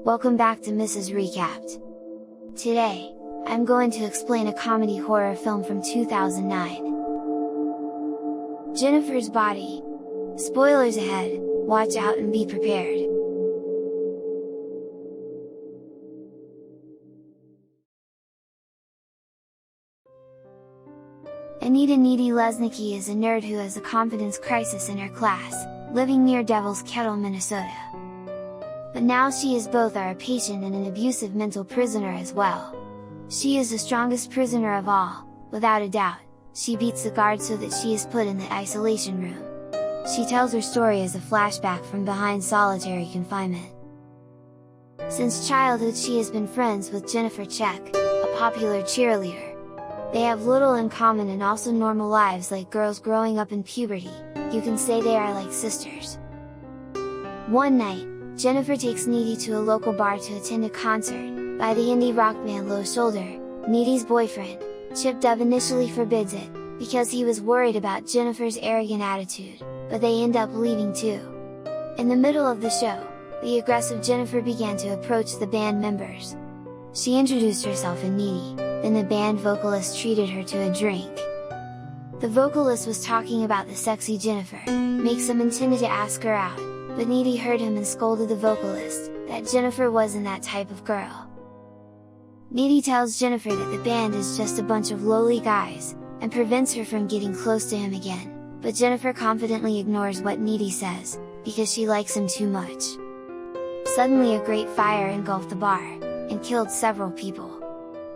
Welcome back to Mrs. Recapped. Today, I'm going to explain a comedy horror film from 2009. Jennifer's Body. Spoilers ahead, watch out and be prepared. Anita Needy Lesnicki is a nerd who has a confidence crisis in her class, living near Devil's Kettle, Minnesota. But now she is both a patient and an abusive mental prisoner as well. She is the strongest prisoner of all, without a doubt. She beats the guard so that she is put in the isolation room. She tells her story as a flashback from behind solitary confinement. Since childhood she has been friends with Jennifer Check, a popular cheerleader. They have little in common and also normal lives like girls growing up in puberty. You can say they are like sisters. One night, Jennifer takes Needy to a local bar to attend a concert by the indie rock band Low Shoulder. Needy's boyfriend, Chip Dove, initially forbids it, because he was worried about Jennifer's arrogant attitude, but they end up leaving too. In the middle of the show, the aggressive Jennifer began to approach the band members. She introduced herself and Needy, then the band vocalist treated her to a drink. The vocalist was talking about the sexy Jennifer, makes some intended to ask her out, but Needy heard him and scolded the vocalist, that Jennifer wasn't that type of girl. Needy tells Jennifer that the band is just a bunch of lowly guys, and prevents her from getting close to him again, but Jennifer confidently ignores what Needy says, because she likes him too much. Suddenly a great fire engulfed the bar, and killed several people.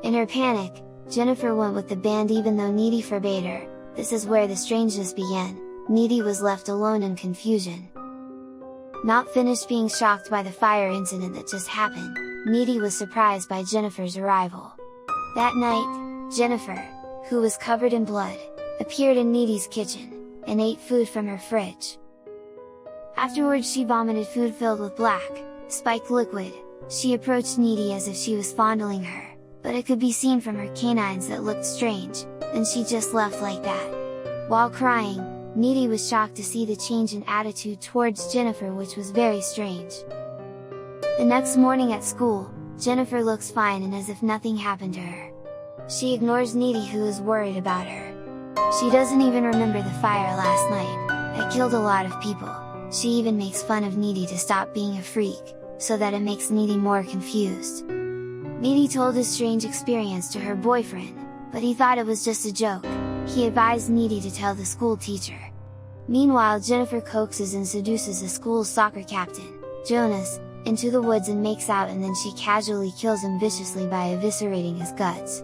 In her panic, Jennifer went with the band even though Needy forbade her. This is where the strangeness began. Needy was left alone in confusion. Not finished being shocked by the fire incident that just happened, Needy was surprised by Jennifer's arrival. That night, Jennifer, who was covered in blood, appeared in Needy's kitchen, and ate food from her fridge. Afterwards she vomited food filled with black, spiked liquid. She approached Needy as if she was fondling her, but it could be seen from her canines that looked strange, then she just left like that. While crying, Needy was shocked to see the change in attitude towards Jennifer, which was very strange. The next morning at school, Jennifer looks fine and as if nothing happened to her. She ignores Needy, who is worried about her. She doesn't even remember the fire last night, that killed a lot of people. She even makes fun of Needy to stop being a freak, so that it makes Needy more confused. Needy told his strange experience to her boyfriend, but he thought it was just a joke. He advised Needy to tell the school teacher. Meanwhile, Jennifer coaxes and seduces the school's soccer captain, Jonas, into the woods and makes out, and then she casually kills him viciously by eviscerating his guts.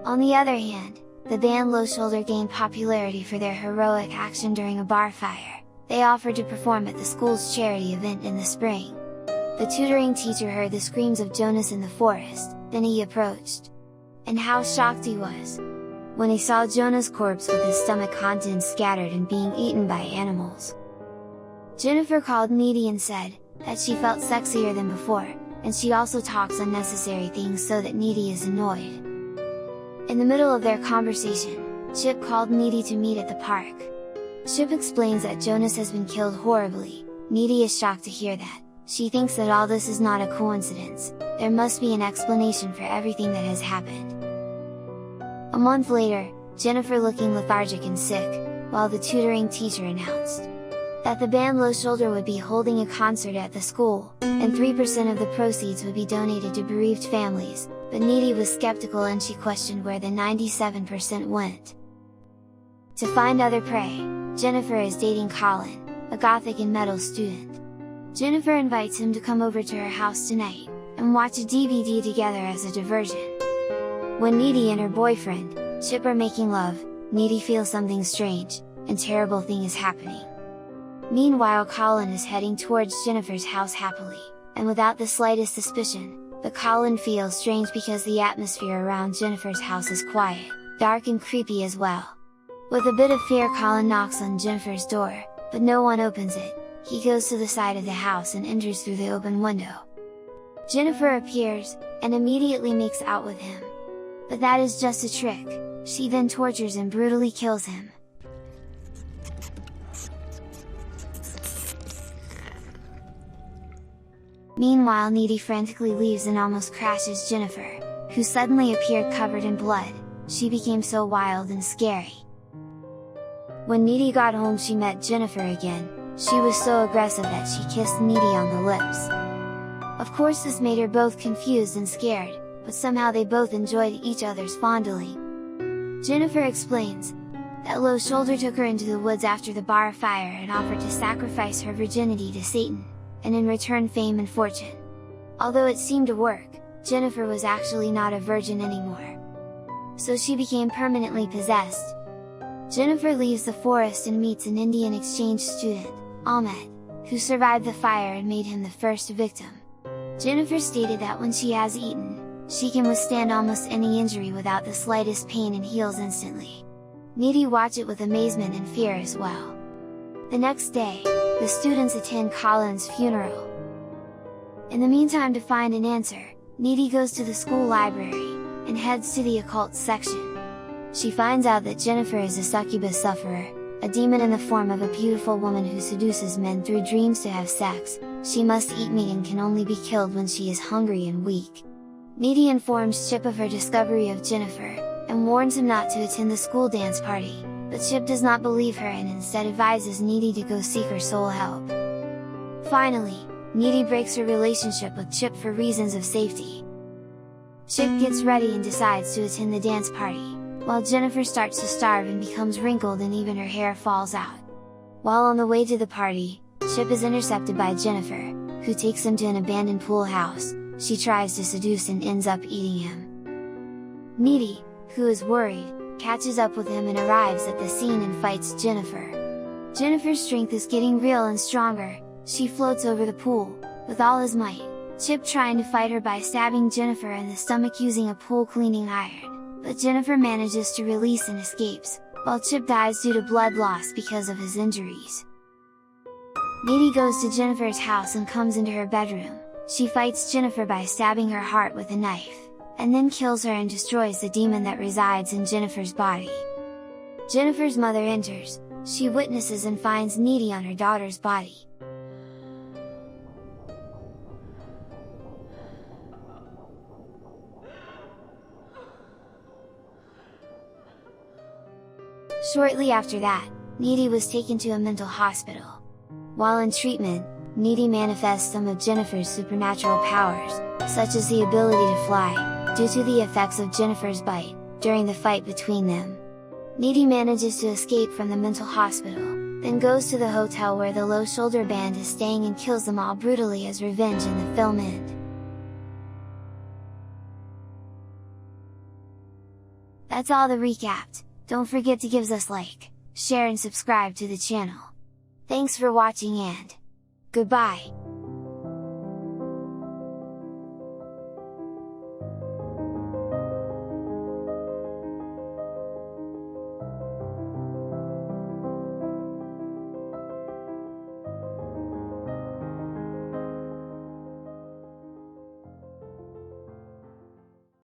On the other hand, the band Low Shoulder gained popularity for their heroic action during a bar fire. They offered to perform at the school's charity event in the spring. The tutoring teacher heard the screams of Jonas in the forest, then he approached. And how shocked he was when he saw Jonas' corpse with his stomach contents scattered and being eaten by animals. Jennifer called Needy and said that she felt sexier than before, and she also talks unnecessary things so that Needy is annoyed. In the middle of their conversation, Chip called Needy to meet at the park. Chip explains that Jonas has been killed horribly. Needy is shocked to hear that. She thinks that all this is not a coincidence, there must be an explanation for everything that has happened. A month later, Jennifer looking lethargic and sick, while the tutoring teacher announced that the band Low Shoulder would be holding a concert at the school, and 3% of the proceeds would be donated to bereaved families, but Needy was skeptical and she questioned where the 97% went. To find other prey, Jennifer is dating Colin, a gothic and metal student. Jennifer invites him to come over to her house tonight, and watch a DVD together as a diversion. When Needy and her boyfriend, Chip, are making love, Needy feels something strange, and terrible thing is happening. Meanwhile, Colin is heading towards Jennifer's house happily, and without the slightest suspicion, but Colin feels strange because the atmosphere around Jennifer's house is quiet, dark and creepy as well. With a bit of fear, Colin knocks on Jennifer's door, but no one opens it. He goes to the side of the house and enters through the open window. Jennifer appears, and immediately makes out with him. But that is just a trick. She then tortures and brutally kills him. Meanwhile, Needy frantically leaves and almost crashes Jennifer, who suddenly appeared covered in blood. She became so wild and scary. When Needy got home, she met Jennifer again. She was so aggressive that she kissed Needy on the lips. Of course, this made her both confused and scared, but somehow they both enjoyed each other's fondling. Jennifer explains that Low Shoulder took her into the woods after the bar fire and offered to sacrifice her virginity to Satan, and in return fame and fortune. Although it seemed to work, Jennifer was actually not a virgin anymore. So she became permanently possessed. Jennifer leaves the forest and meets an Indian exchange student, Ahmed, who survived the fire and made him the first victim. Jennifer stated that when she has eaten, she can withstand almost any injury without the slightest pain and heals instantly. Needy watched it with amazement and fear as well. The next day, the students attend Colin's funeral. In the meantime, to find an answer, Needy goes to the school library, and heads to the occult section. She finds out that Jennifer is a succubus sufferer, a demon in the form of a beautiful woman who seduces men through dreams to have sex. She must eat meat and can only be killed when she is hungry and weak. Needy informs Chip of her discovery of Jennifer, and warns him not to attend the school dance party, but Chip does not believe her and instead advises Needy to go seek her soul help. Finally, Needy breaks her relationship with Chip for reasons of safety. Chip gets ready and decides to attend the dance party, while Jennifer starts to starve and becomes wrinkled and even her hair falls out. While on the way to the party, Chip is intercepted by Jennifer, who takes him to an abandoned pool house. She tries to seduce and ends up eating him. Needy, who is worried, catches up with him and arrives at the scene and fights Jennifer. Jennifer's strength is getting real and stronger. She floats over the pool, with all his might, Chip trying to fight her by stabbing Jennifer in the stomach using a pool cleaning iron, but Jennifer manages to release and escapes, while Chip dies due to blood loss because of his injuries. Needy goes to Jennifer's house and comes into her bedroom. She fights Jennifer by stabbing her heart with a knife, and then kills her and destroys the demon that resides in Jennifer's body. Jennifer's mother enters. She witnesses and finds Needy on her daughter's body. Shortly after that, Needy was taken to a mental hospital. While in treatment, Needy manifests some of Jennifer's supernatural powers, such as the ability to fly, due to the effects of Jennifer's bite, during the fight between them. Needy manages to escape from the mental hospital, then goes to the hotel where the Low Shoulder band is staying and kills them all brutally as revenge in the film end. That's all the recapped. Don't forget to give us like, share and subscribe to the channel. Thanks for watching and goodbye!